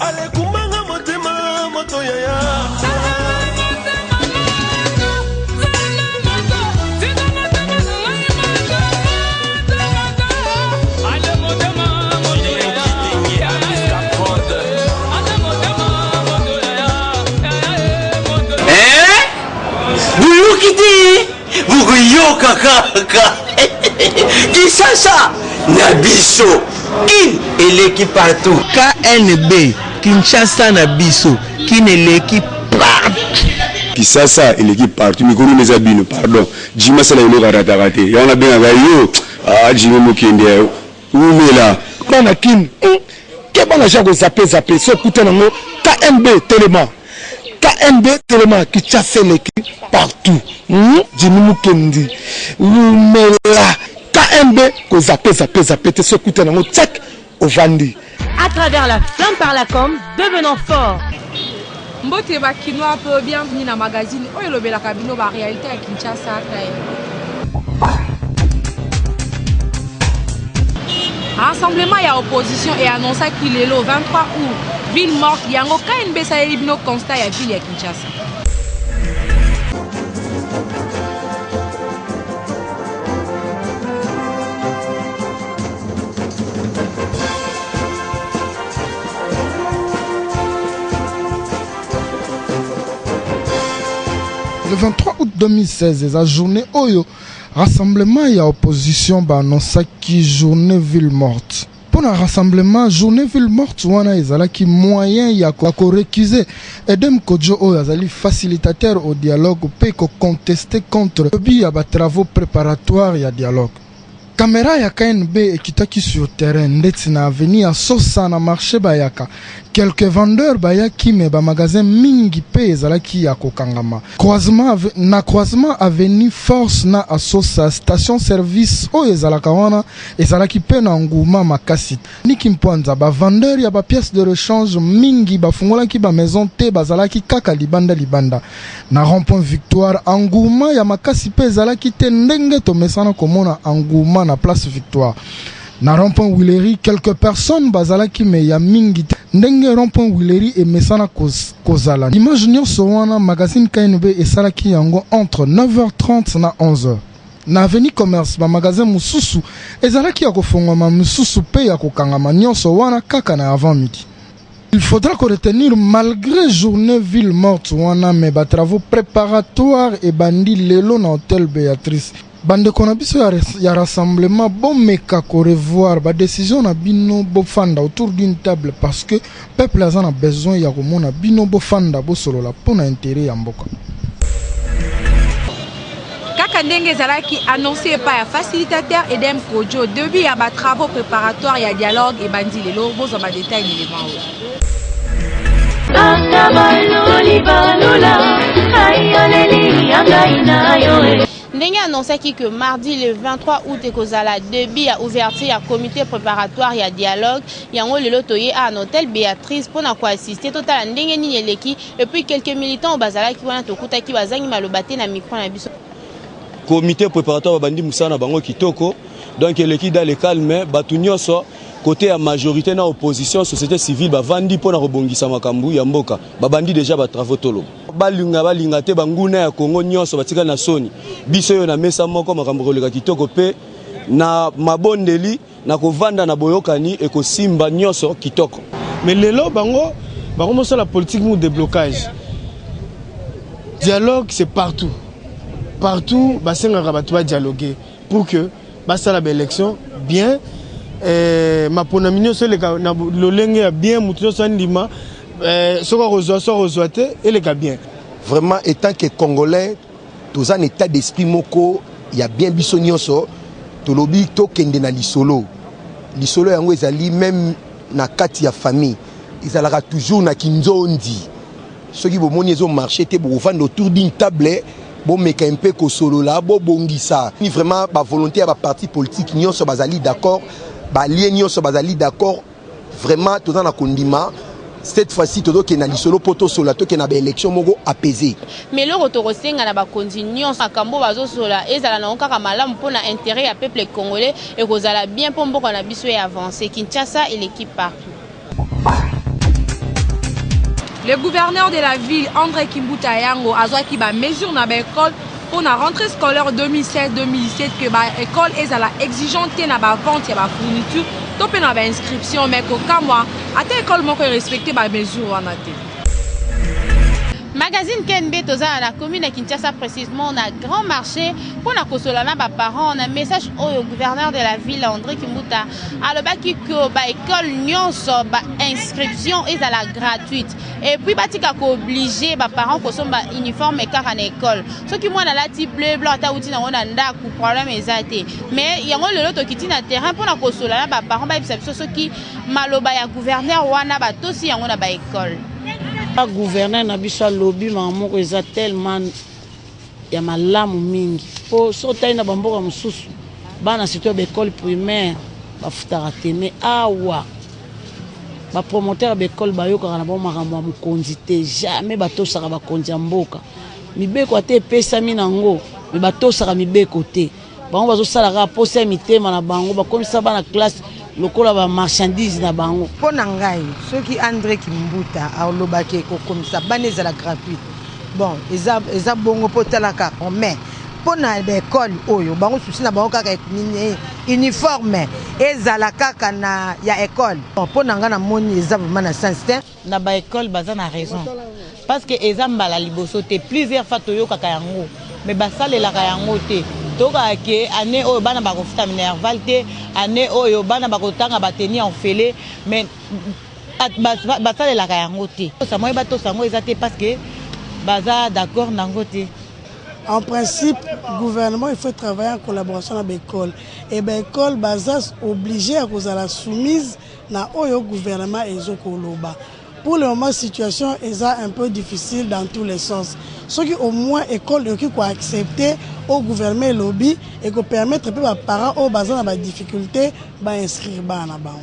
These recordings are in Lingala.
Ale kumanga motema moto yaya. Vuguyoka kaka. Kinshasa Nabiso Kin eleki partout. KNB Kinshasa Nabiso Kin eleki partout. Kinshasa eleki partout. Mikuru neza bino pardon. Jima sala ilo karata kate. Yana benga gayo. Jima mukende. Umela. Bana Kin. Kebana jago zappe so kutanango KNB Téléma. KNB Téléma Kinshasa eleki partout. Jima Kendi. Umela. KNB ko zappe te so kutanango tchak au Vandi. À travers la flamme par la com, devenant fort. Mbote ba Kinois peut bienvenue dans le magazine. Oh le bela cabino ba réalité à Kinshasa. Rassemblement et opposition et annoncé qu'il est le 23 août. Ville morte, yango KNB sa elibino constat ya ville à Kinshasa. Le 23 août 2016, la journée Oyo, rassemblement et opposition annonça qui journée ville morte. Pour le rassemblement, journée ville morte, wana ezala qui moyen ya ko récuser Edem Kodjo Oyo azali facilitateur au dialogue pe ko contester contre les travaux préparatoires ya dialogue. Caméra ya KNB ekitaki sur terrain ndeti na avenir à Sosa na marché bayaka. Quelques vendeurs bayaki me ba magasin mingi pe ezalaki ya kokangama. Croisement avenue Force na Sosa station service o ezalaka wana ezalaki pe na nguma makasi. Niki mponza ba vendeur ya ba pièces de rechange mingi bafungolaki ba maison te bazalaki kaka libanda. Na rond-point Victoire nguma ya makasi pe ezalaki te ndenge to mesana komona nguma na place Victoire. Na rond-point Willery, quelques personnes bazalaki me ya mingi ndenge rond-point Willery et mesana kozala. Image nyonso wana magazine KNB esalaki yango entre 9h30 na 11h. Na avenue commerce ba magasin mususu ezalaki ya kofongoma mususu pe ya kokangama nyonso wana kaka na avant midi. Il faudra qu'on retenir malgré journée ville morte wana me ba travaux préparatoires et bandi lelo na hôtel Béatrice. Bande konabiso ya rassemblement bon meka ko revoir ba décision na bino bo fanda autour d'une table parce que peuple a besoin ya komona bino bo fanda bo solo la pona intérêt ya mboka. Kaka ndenge zalaki annoncé par un facilitateur Edem Kodjo début ya ba travaux préparatoires ya dialogue et bandi lelo bozo ba détail élément. Ndenge annoncé que mardi le 23 août ekozala début à ouverture ya comité préparatoire ya dialogue yango lelo toye à un hôtel Béatrice pour na ko assister total ndenge nini eleki et puis quelques militants bazala ki wana tokutaki bazangi malobate na micro na biso. Comité préparatoire bandi musana bango kitoko donc eleki dans le calme batu nyonso côté à majorité na opposition société civile bavandi pour na rebongisa makambu ya mboka babandi déjà ba travaux tolo balinga te banguna ya Congo nyonso batika na soni biso yo na mesa moko makambo koleka kitoko pe na mabondeli na kovanda na boyokani e ko simba nyonso kitoko mais lelo bango moso la politique mu déblocage dialogue c'est partout basenga rabatu ba dialoguer pour que basa la élection bien ma pona minyo so le na lolenge bien mutu so ndima soko rezoa te et les gars bien vraiment étant que congolais tous en état d'esprit moko il y a bien bisonioso to lobi to kende na lisolo yango ezali même na kati ya famille ezalaka toujours na kinzondi ceux qui bomoni ezo marché te bo vendre autour d'une table bon meka un peu ko solo la bo bongisa ni vraiment ba volonté ba parti politique nyonso bazali d'accord ba lien nyonso bazali d'accord vraiment tous en akondima. Cette fois-ci, tout le monde solo poto sola to na ba élection mogo apaisé. Mais le retour senga na ba continuation akambo bazo sola ezala na okaka malamu pona intérêt ya peuple congolais et kozala bien pour mboka na biso et avancer Kinshasa et l'équipe partout. Le gouverneur de la ville, André Kimbuta Yango, a qui ba mesure na ba école pour la rentrée scolaire 2016-2017 que ba école est à la exigeante na ba vente ya ba fourniture, topé na ba inscription mais ko kamwa ata école moko respecter ba mesure wana te. Magazine KNB toza la commune de Kinshasa précisément on a grand marché pour na kosolana ba parents on a message au gouverneur de la ville André Kimbuta alobaki que ba école nyonso ba inscription est à la gratuite et puis batika ko obligé ba parents ko somba uniforme car en école ce qui moi na lati bleu blanc ta outi na ona ndaku problème ezate mais yango lelo to kiti na terrain pour na kosolana ba parents ba biso ce qui maloba ya gouverneur wana ba tosi yango na ba école. Le gouverneur na biso lobby mamoko eza tellement ya malamu mingi po so tayi na bamboka mususu bana surtout l'école primaire bafutaka te mais awa ba promoteur d'école bayokaka na makambo ya mokonzi te jamais batosaka bakonzi ya mboka mibeko ate epesami nango me batosaka mibeko te bango bazosalaka posa ya mitema na bango bakomisa bana classe lokola ba marchandise na bango pona ngai soki André Kimbuta alobaki ko comme ça baneza la gratuite bon eza bongo potalaka mais pona l'école oyo bango souci na bango kaka uniforme ezala kaka na ya école pona nga na moni eza vraiment na sens na ba école baza na raison parce que eza mbala liboso te plusieurs fois toyo kaka yango mais basalelaka yango te toka ke année oyo bana bakofuta minerval te année oyo bana bakotanga bateni en fele mais basalelaka yango te tosamoyi batosango eza te parce que baza d'accord nango te. En principe, le gouvernement il faut travailler en collaboration avec l'école. Et l'école est obligée à cause de la soumise au gouvernement et au Koloba. Pour le moment, la situation est un peu difficile dans tous les sens. Ce qui au moins l'école qui peut accepter au gouvernement et lobby et qui permettre aux parents au besoin de difficultés d'inscrire dans la banque.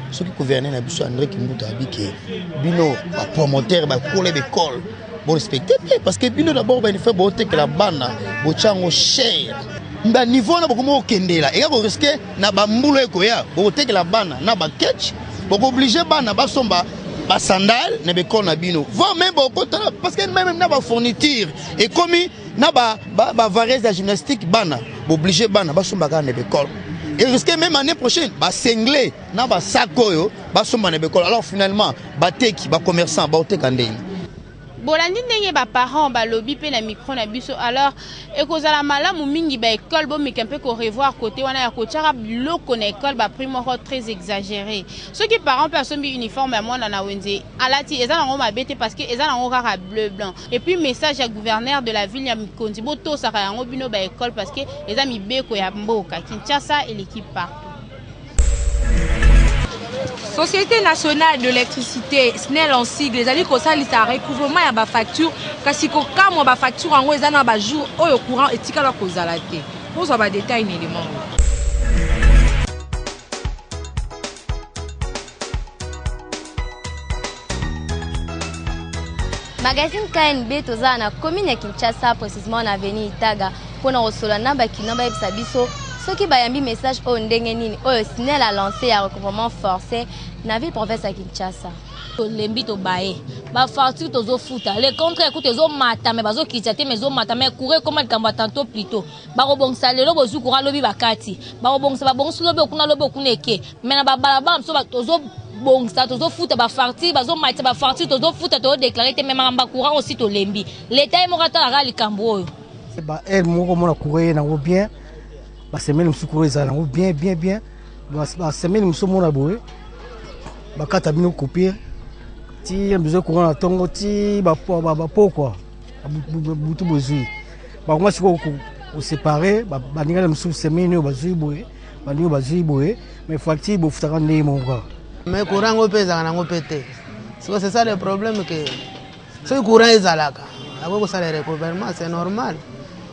Ce qui gouverneur André Kimbuta a dit que bino promoteur pour l'école. Bon respecter parce que bino d'abord il faut boter que la bana bochango cher nda niveau na bokomo kendela et ko risquer na bambulo ekoya boter que la bana na ba catch boko obligé bana ba somba ba sandal ne be kona bino va même bokota parce que même na ba fourniture et comme na ba varese de gymnastique bana obligé bana ba somba ka ne be kol et risquer même année prochaine ba senglé na ba sakoyo ba somba ne be kol alors finalement ba teki ba commerçant ba ote kandei. Bolandi ndenge ba parents ba lobby pe na micro na biso alors ekozala malamu mingi ba école bo mekampe ko revoir côté wana ya kochara biloko na école ba primo très exagéré ceux qui parents personne bi uniforme à mwana na wenze alati eza nango mabete parce que eza nango kaka bleu blanc et puis message à gouverneur de la ville ya Mikonzi bo to saka yango bino ba école parce que eza mibeko ya mboka Kinshasa et l'équipe partout. Société nationale de l'électricité SNEL en sigle les alliés kosalisa recouvrement ya ba facture kasi ko kamwa ba facture yango eza na ba jour oyo courant etika la kozala te pour ba détail ni élément. Magazine KNB toza na commune ya Kinshasa précisément na avenue Itaga pour na osola na ba kinamba ebisa biso soki bayambi message oyo ndenge nini oyo SNEL a lancé ya recouvrement forcé na ville province ya Kinshasa. Lembi to bae ba facture tozo futa les contre écoute zo mata mais bazo kitate mais zo mata mais courir comme kamba tantôt plutôt ba robongsa lelo bozu courant lobi bakati ba robongsa ba bongsu lobi okuna lobi okuneke mais na ba balaba so ba tozo bongsa tozo futa ba facture bazo mata ba facture tozo futa to déclarer te même ngamba courant aussi to lembi l'état mo kata la likambo oyo c'est ba elle moko mona courir na bien ba semaine msukuru ezala ngo bien ba semaine msomona boye bakata bino copier ti besoin courant na tongo ti ba pokwa butu bozui ba kuma siko ko séparer ba ninga msu semaine yo bazui boye mais facture bo futaka ndé monga mais courant ngo pesa na ngo pété c'est ça le problème que ce courant ezalaka ako ko salaire gouvernement c'est normal.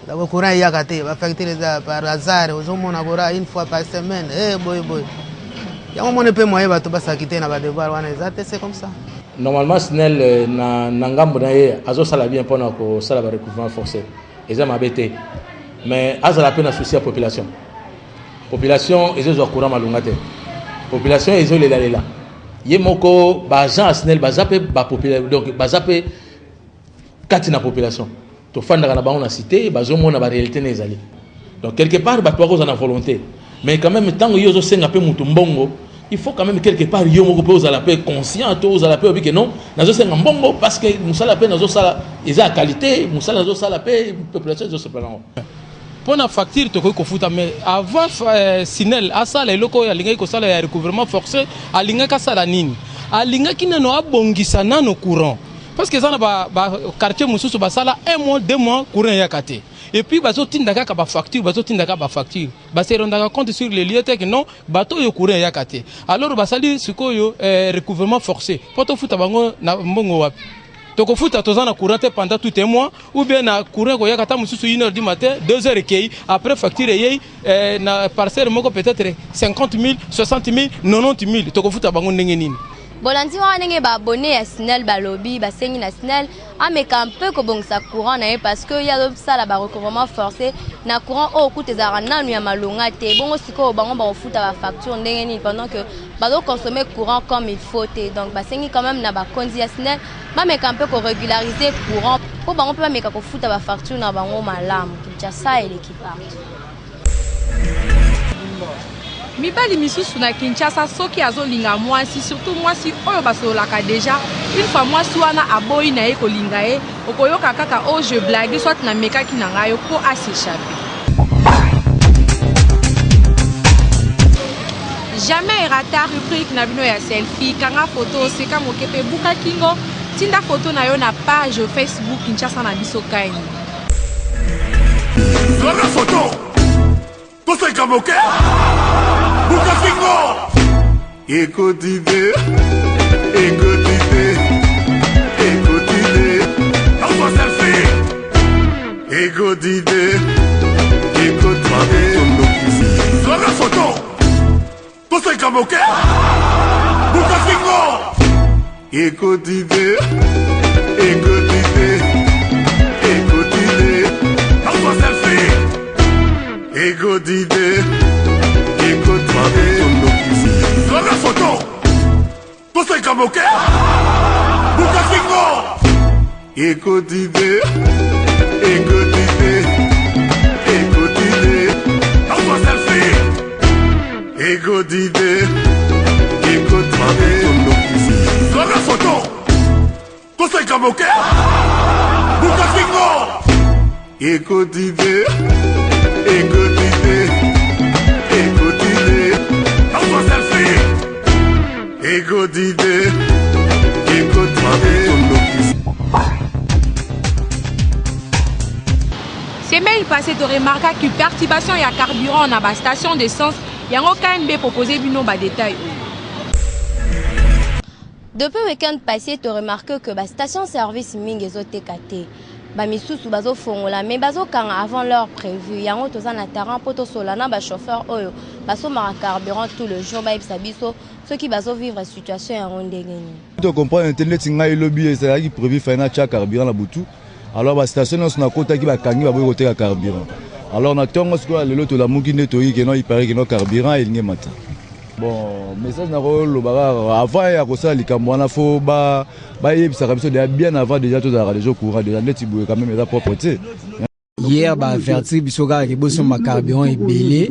Le courant est gâté, va facturer par hasard, aux hommes on a une fois par semaine. Eh boy. Il y a un moment de moyen va tout passer quitter na va devoir c'est comme ça. Normalement SNEL na ngambo na ye azo sala bien pour ko sala ba recouvrement forcé. Ils ont abété. Mais azala peine souci à population. Population ils ont courant malungate. Population ils ont les là. yemoko bagent asnel bazape population donc bazape kati na population to fanda na bango na cité bazomona ba réalité na ezali donc quelque part ba toi na volonté mais quand même tant yo zo senga pe mutu mbongo il faut quand même quelque part yo moko pe aux la paix conscient to aux la paix que non nazo senga mbongo parce que musala pe nazo sala eza qualité musala nazo sala pe population zo se plaindre pour la facture to ko futa mais avant Sinel asala eloko ya linga ko sala ya recouvrement forcé alinga ka sala nini alinga kinano abongisa nano courant parce que ça na ba quartier mususu ba sala 1 mois 2 mois courant ya kate et puis bazo tindaka ka ba facture ba se rondaka compte sur les lieux que non bato yo courant ya kate alors ba sali sikoyo recouvrement forcé poto futa bango na mbongo wapi toko futa tozana courant pendant tout un mois ou bien na courant ko ya kata mususu 1h du matin 2h kei après facture yei na parcelle moko peut-être 50 000 60 000 90 000 toko futa bango ndenge nini bolandi wana ndenge ba abonné ya Sinel balobi ba sengi na Sinel ameka un peu ko bongisa courant na parce que ya do sala ba recouvrement forcé na courant o kuteza nanu ya malonga te bongo siko bango ba ofuta ba facture ndenge nini pendant que ba do consommer courant comme il faut te donc ba sengi quand même na ba kondi ya Sinel ba meka un peu ko régulariser courant pour bango pe ba meka ko futa ba facture na bango malamu Kinshasa et l'équipe mibali misusu na Kinshasa soki azolinga mwasi surtout mwasi oyo basolaka déjà une fois mwasi wana aboyi na ye kolinga ye okoyoka kaka o je blague soit na mekaki na ngayo po s'échapper. Jamais rata rubrique na bino ya selfie kanga photo seka mokepe buka kingo tinda photo na yo na page Facebook Kinshasa na biso kaini Zona photo toseka moke Bukafingo Écoutez Dans selfie Écoutez Zona photo Toseka moke Bukafingo Écoutez Dans selfie Écoutez Zona photo Toseka moke Bukafingo Écoutez Dans selfie Écoutez Zona photo Toseka moke Bukafingo Écoutez Ego d'idée, ego semaine passée tu remarqué que perturbation ya carburant na ba station d'essence yango KNB proposé bino ba détail. Depuis le week-end passé tu remarqué que ba station service mingi ezotekate ba misusu bazo fongola mais bazo kanga avant l'heure prévue yango tozana terrain poto solana ba chauffeur oyo baso mara carburant tout le jour ba ibisa biso ceux qui bazo vivre situation ya ndengeni. Tu comprends internet ngai lobby ça qui prévu faire na cha carburant na butu alors ba station on na kota ki ba kangi ba boy côté carburant alors na tongo ce que le to la muki netoyi que non il paraît que non carburant il ngi mata bon message na rolo ba avant ya ko ça likambo na fo ba yebisa biso de bien avant déjà tout à déjà courant déjà net iboué quand même la propreté. Hier ba averti biso ka ke boso ma carburant ebelé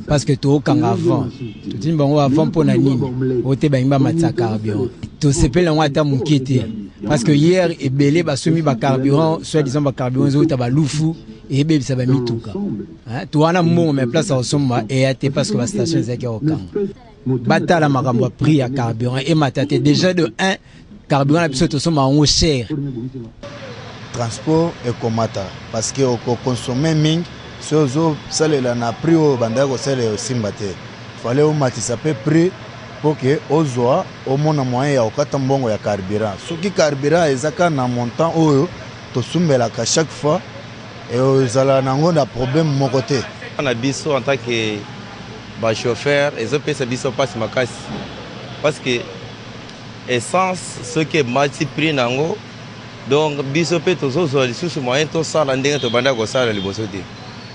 parce que to kanga avant to tin bango avant pona nini ote ba imba matsa carburant to sepela ngwa ta mukete parce que hier ebelé ba somi ba carburant soit disant ba carburant zo ta ba lufu et bebisa ba mituka hein to wana mbongo mais place au somba et até parce que la station ezaki au kanga batala makambo prix ya carburant et matate déjà de 1 carburant la biso to somba en cher transport et komata parce que au consommer ming sozo salela na prix au banda ko sele simbate fallait au matisa peu prix pour que ozoa au mona moyen ya okata mbongo ya carburant soki carburant ezaka na montant oyo to sumbela ka chaque fois et ozala nango na problème mon côté on a biso en tant que ba chauffeur et pesa biso passe makasi parce que essence ce que mati prix nango donc biso pe tozo zo lisusu moyen to sala ndenge to banda ko sala liboso te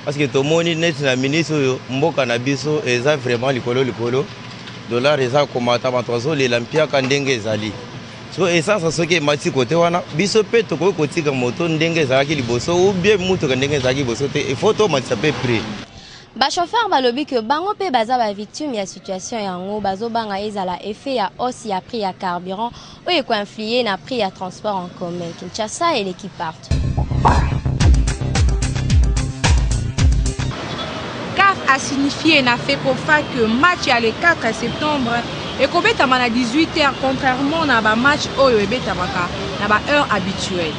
parce que to moni net na ministre yo mboka na biso eza vraiment likolo dollar eza komata bato bazolela mpiaka ndenge ezali so essence soki emati kote wana biso mpe tokoki kotika moto ndenge ezalaki liboso ou bien mutuka ndenge ezalaki liboso te ifo tomatisa mpe prix. Bachauffeur balobi que bango pe baza ba victime ya situation yango bazobanga ezala effet ya hausse ya prix ya carburant ou eko influer na prix ya transport en commun. Kinshasa et l'équipe partout. CAF a signifié na fait pour faire que match ya le 4 septembre et kobetama na 18h contrairement na ba match oyo ebetamaka na ba heure habituelle.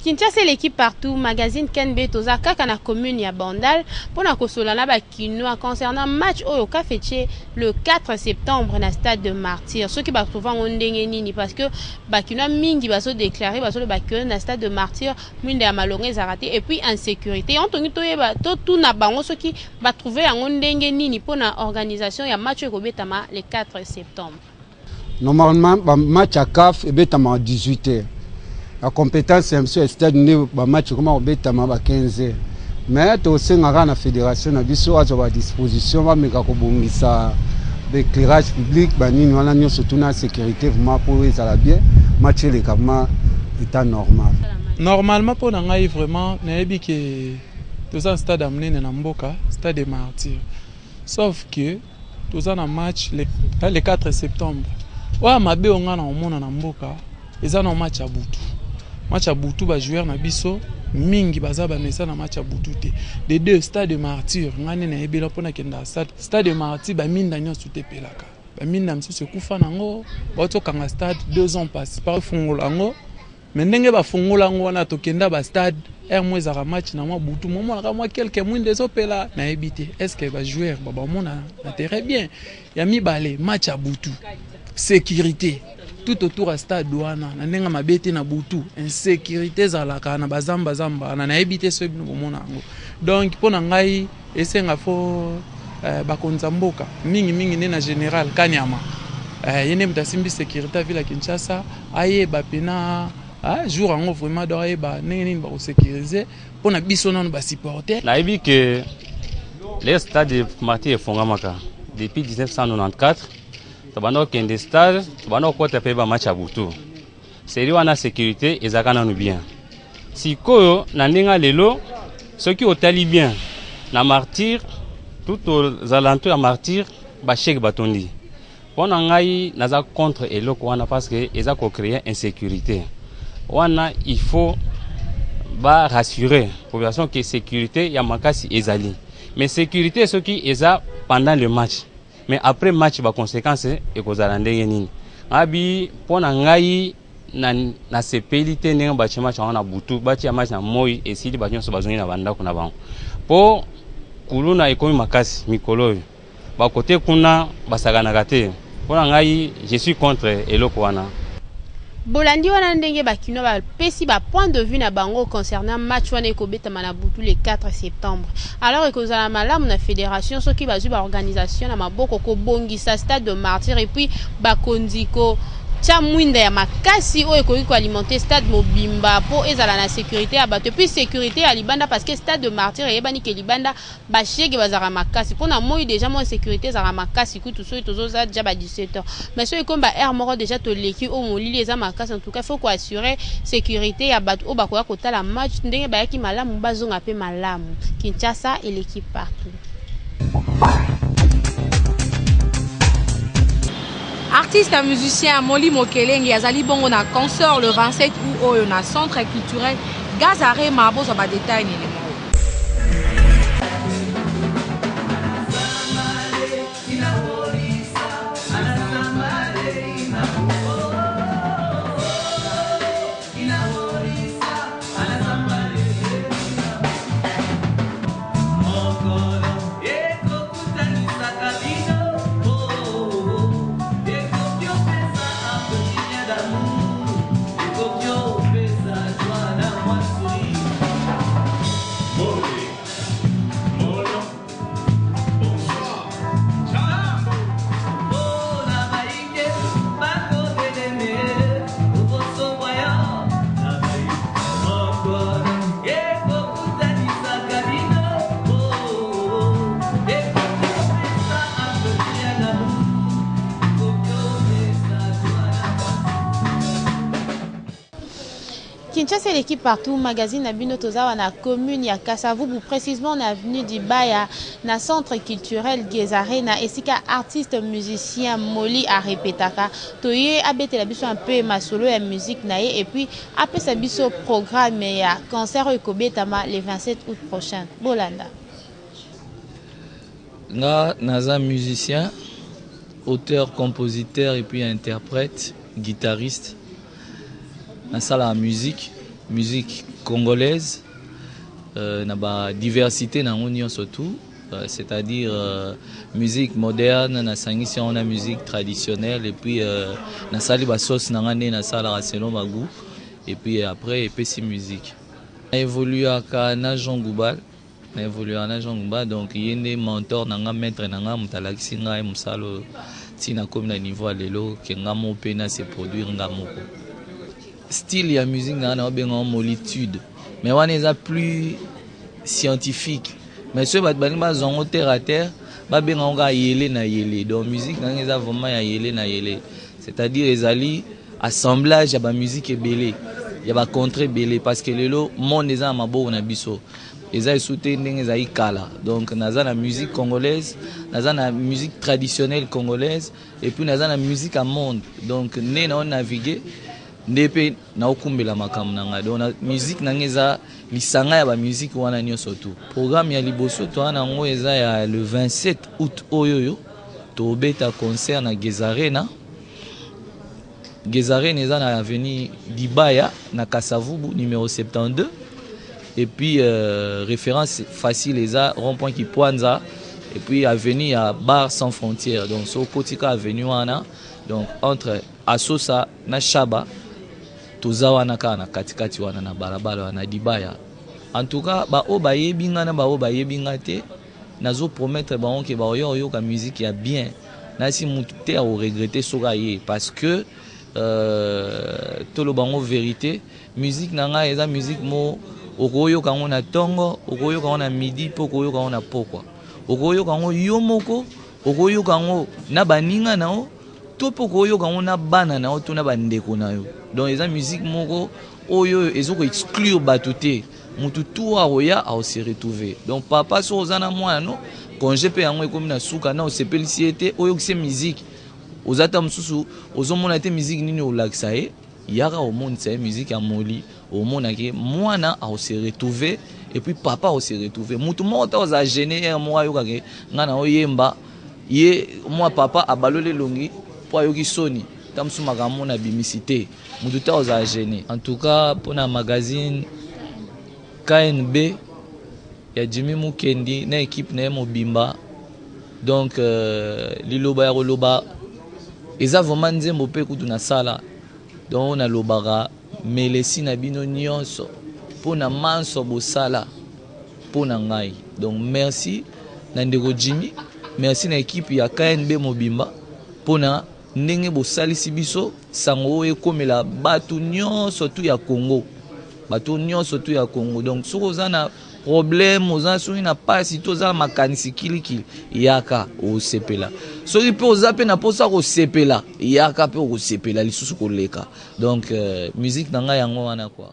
Kinshasa l'équipe partout, magazine Kenbe Toza kaka na commune ya Bandal pour na kosolana ba kinoa concernant match oyo ka fêté le 4 septembre na stade de Martyrs. Ceux qui ba trouver en ndenge nini parce que ba kinoa mingi ba so déclarer ba so le ba kinoa na stade de Martyrs mwinde ya malonga ezarate et puis insécurité. On tongi toyeba to tout na bango ceux qui ba trouver en ndenge nini pour na organisation ya match ko betama le 4 septembre. Normalement ba match à CAF et betama à 18h. La compétence c'est un stade né ba match comment on betama ba 15h. Mais to senga na fédération na biso à sa disposition ba meka ko bongisa d'éclairage public ba nini wana nyo surtout na sécurité vraiment pour les ala bien match les kama état normal. Normalement pour na ngai vraiment na yebi que tous un stade amené na mboka stade des Martyrs. Sauf que tous un match le 4 septembre. Wa mabe onga na omona na mboka eza na match à Butu. Match à Butu ba joueur na biso mingi baza ba mesa na match à Butu te. Les deux stades de Martyrs ngane na ebela pona kenda stade de Martyrs ba minda nyoso te pelaka. Ba minda msusu kufa nango ba to kanga stade 2 ans passé par fungola ngo. Mais ndenge ba fungola ngo wana to kenda ba stade mois za match na mwa Butu momo na mwa quelques mois des pela na ebité. Est-ce que ba joueur ba mona na très bien. Ya mi balé match à Butu. Sécurité tout autour à stade douana na ndenga mabete na Butu insécurité zalaka na bazamba na ebité so bino bomona ngo donc pona ngai esenga fo bakonza mboka mingi ne na général Kanyama yene mtasimbi sécurité ville à Kinshasa aye ba pena jour ngo vraiment do aye ba nini ba ko sécuriser pona biso non ba supporter na ebi que les stades de Martyrs fongamaka depuis 1994 tabano kende stade tabano kota pe ba match à Butu seri wana sécurité ezaka nanu bien sikoyo na ndinga lelo soki otali bien na Martyrs tout aux alentours à Martyrs ba chèque batondi pona ngai naza contre eloko wana parce que eza ko créer insécurité wana il faut ba rassurer population que sécurité ya makasi ezali mais sécurité soki eza pendant le match. Mais après match ba conséquence et kozala ndenge nini abi pona ngai na sepelité ndenge ba match na Butu ba tia match na Moi esili ba nyonso bazongi na banda kuna bango po kuluna ekomi makasi mikolo ba côté kuna basagana kate pona ngai je suis contre eloko wana. Bolandi wana ndenge bakino ba pesi ba point de vue na bango concernant match wana ekobetama na Butu le 4 septembre. Alors ekozala malamu na fédération soki bazwi ba organisation na maboko ko bongisa stade de Martyrs et puis bakondiko tia mwinda ya makasi oyo ekoki ko alimenter stade mobimba po ezala na sécurité ya bato puis sécurité ya libanda parce que stade de Martyrs yebani ke libanda ba chege bazara makasi pona moi déjà moi sécurité zara makasi kutu so tozoza déjà ba 17h mais so comme ba air moro déjà to leki o molili eza makasi en tout cas faut ko assurer sécurité ya bato o bakoya kotala match ndenge ba yaki malamu bazonga pe malamu. Kinshasa et l'équipe partout. Artiste et musicien Moli Mokelenge azali bongo na concert le 27 août oyo na centre culturel Gazare Mabo za ba détail ni le Kinshasa, l'équipe partout, magazine Nabino Tozawa na commune ya Kasavubu, précisément na avenue d'Ibaya, na centre culturel Gezare, na esika artiste musicien Moli a répétaka. Toye abete la biso un peu ma solo ya musique nae et puis après sa biso programme ya concert ekobetama le 27 août prochain. Bolanda. Nga naza musicien, auteur, compositeur et puis interprète, guitariste. Dans la musique congolaise, na diversité na union surtout, c'est-à-dire musique moderne, na sangisi on a musique traditionnelle et puis na sali ba sauce na ngane na sala selon ma goût et puis après et puis si musique. J'ai évolué à Jean Goubal, donc il y a des mentors nanga maître nanga mutalakisi ngai musalo tina comme na niveau lelo ke ngamo pena se produire ngamo. Style ya musique na benga molitude mais on est plus scientifique mais ceux bat ba zongo terre à terre ba benga nga yele na yele donc musique na ngeza vraiment ya yele na yele c'est-à-dire les ali assemblage ya ba musique ebele ya ba contre belé parce que lelo monde eza maboko na biso eza souté ndenge za ikala donc naza na musique congolaise naza na musique traditionnelle congolaise et puis naza na musique à monde donc né na on naviguer ndepe na okumbela makamu nanga donc na musique nangeza lisanga ya ba musique wana nyonso tout programme ya liboso to ana ngo eza ya le 27 août oyoyo to beta concert na Gezarena eza na avenue d'Ibaya na Kasavubu numéro 72 et puis référence facile eza rond-point qui Kipwanza et puis avenue à Bar sans frontières donc so kotika avenue wana donc entre Asosa na Shaba tozawa na kana katikati wana na balabala wana d'Ibaya en tout cas ba o ba yebinga na ba o ba yebinga te nazo promettre ba onke ba yo ka musique ya bien na si mutu te o regretter soka ye parce que tolo bango vérité musique nanga eza musique mo okoyo kango na tongo okoyo kango na midi po okoyo kango na pokwa okoyo kango yo moko okoyo kango na baninga nao to po okoyo kango na bana nao to na bandeko na yo donc eza musique moko oyo ezoko exclure batuté mutu tout aoya a se retrouver donc papa so ozana mwana no congé pe yango ekomi na suka na osepelisiete oyo kise musique ozata mususu ozomona te musique nini olakisa ye yaka omonisa ye musique ya moli omonaki mwana a se retrouver et puis papa a se retrouver mutu mota oza gêné moi yo kake ngana oyemba ye moi papa abalole longi po ayoki soni tamsu makambo na bimicité mutu ta oza gêné en tout cas pour na magazine KNB ya Jimmy Mukendi na équipe na mobimba donc liloba ya loba eza vraiment nzembo pe kutu na sala donc on a lobara melesi na bino nyonso pona manso bosala pona ngai donc merci na ndeko Jimmy merci na équipe ya KNB mobimba pona ndenge bosalisi biso sango ekomela batu nyonso tu ya Congo batu nyonso tu ya Congo donc soko zana problème oza soki na pasi toza makanisi kilikili yaka osepela soki pe oza pe na posa kosepela yaka pe okosepela lisusu koleka donc musique na ngai yango wana quoi.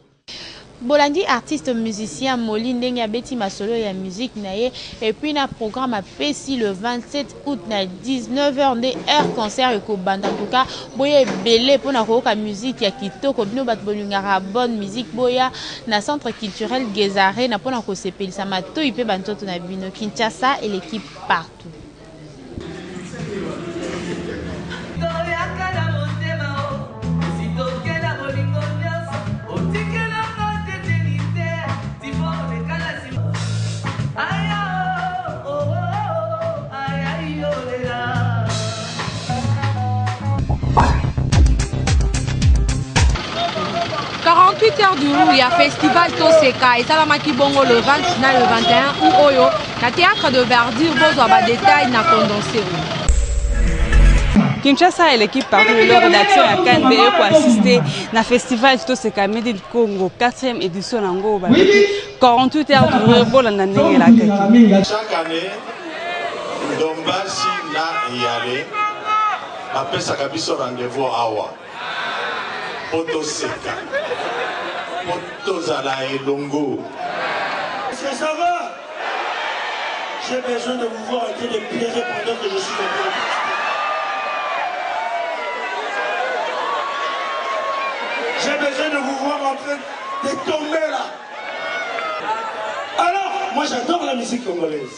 Bolandi artiste musicien Moli ndenge abeti masolo ya musique naye et puis na programme a pesi le 27 août na 19h de heure concert eko banda en tout cas boye belé pona koka musique ya kitoko bino bat bolingara bonne musique boya na centre culturel Gezare na pona ko sepelisa matoyi pe bantoto na bino Kinshasa et l'équipe partout. Heures du Roux, il y a festival Toseka et Salamaki Bongo le 20 le 21 ou Oyo, la théâtre de Verdir, Bozoaba détail n'a condensé. Kinshasa et l'équipe partout de rédaction à KNB pour assister au festival Toseka Made in Congo 4e édition en 48 heures du Roux pour la chaque année, Dombasi na Yale, après ça, il y a rendez-vous à Awa. Toseka. Tozala et Longo. Est-ce que ça va? J'ai besoin de vous voir en train de pleurer pendant que je suis en train de... J'ai besoin de vous voir en train de tomber là. Alors, moi j'adore la musique congolaise.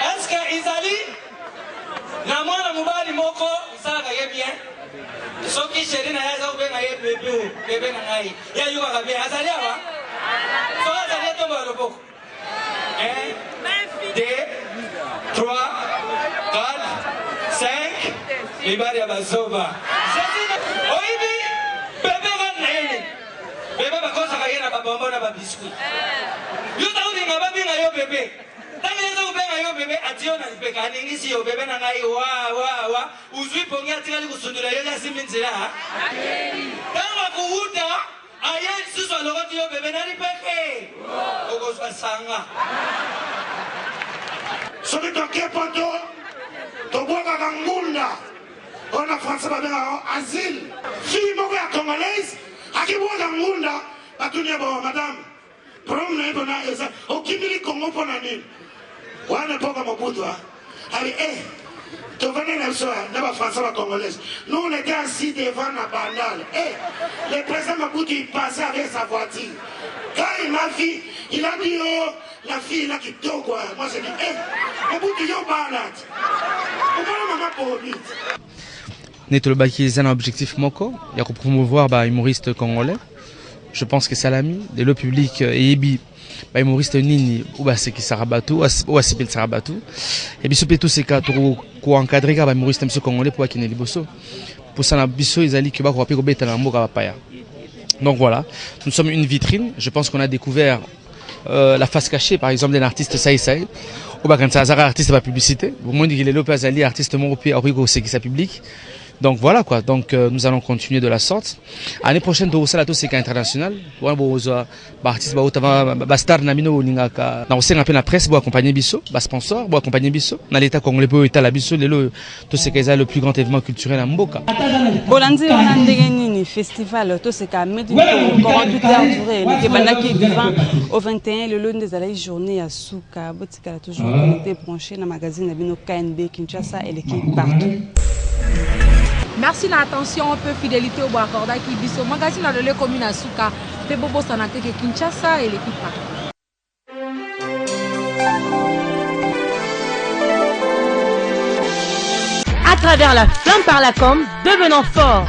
Est-ce que Isali, na mwana mubali moko isaka ye bien? Soki chéri na yaza ubenga ye bébé na ngai. Ya yuka ka bien. Azali aba? So azali tomba loboko. 1, 2, 3, 4, 5. Mibali ya bazoba. Oibi, bébé va na yene. Bébé bakosa ka yena babombo na babiskuit. Yuta uninga babinga yo bébé. Tangeleza ubenga yo bébé ationa lipeka ningisi yo bébé na ngai wa uzwi pongi atikali kusundula yo ya siminzira ha tanga kuuta ayen siso lokoti yo bébé na lipeke okoswa sanga soki tokepoto tobwakaka ngunda ona français babenga asile fille moko ya congolaise akibwaka ngunda batunia bo madame problème na yebo na eza okimili kongo mpona nini wana poka Mobutu allez tu venais là soir d'abord français la congolaise nous on était assis devant la bandale le président Mobutu il passait avec sa voiture quand il m'a vu il a dit oh la fille là qui dort quoi moi j'ai dit Mobutu yo balade on va maman pour vite Netolobaki est un objectif moko il y a promouvoir bah humoriste congolais je pense que Salami de le public et Ebi ba humoriste nini ou ba c'est qui sarabatu ou à sipel sarabatu et biso peto c'est ka ko encadrer ka ba humoriste monsieur congolais pour akine liboso pour ça na biso izali que ba ko apeko beta na mboka ba paya donc voilà nous sommes une vitrine je pense qu'on a découvert la face cachée par exemple d'un artiste Saïsaï ou ba quand ça artiste ba publicité au monde il est le azali artiste mon pays origo c'est qui sa public. Donc voilà quoi, donc nous allons continuer de la sorte. L'année prochaine, au Salato c'est international. Artiste star namino ningaka. Na osenga pe na presse pour accompagner biso, ba sponsor pour accompagner biso. Na l'état congolais pour état la biso lelo to c'est kaza le plus grand événement culturel à Mboka. Bolandi on a ndengeni festival to c'est ka medi 48 heures durée le kebanaki du 20 au 21 le lundi des la journée à Souka, botika toujours connecté branché na magazine na bino KNB Kinshasa et l'équipe partout. Merci de l'attention, un peu fidélité au Boakorda qui dit au magazine dans le commune à Souka, Pebobo Sanate Kinshasa et l'équipe partout. À travers la flamme par la com, devenons forts.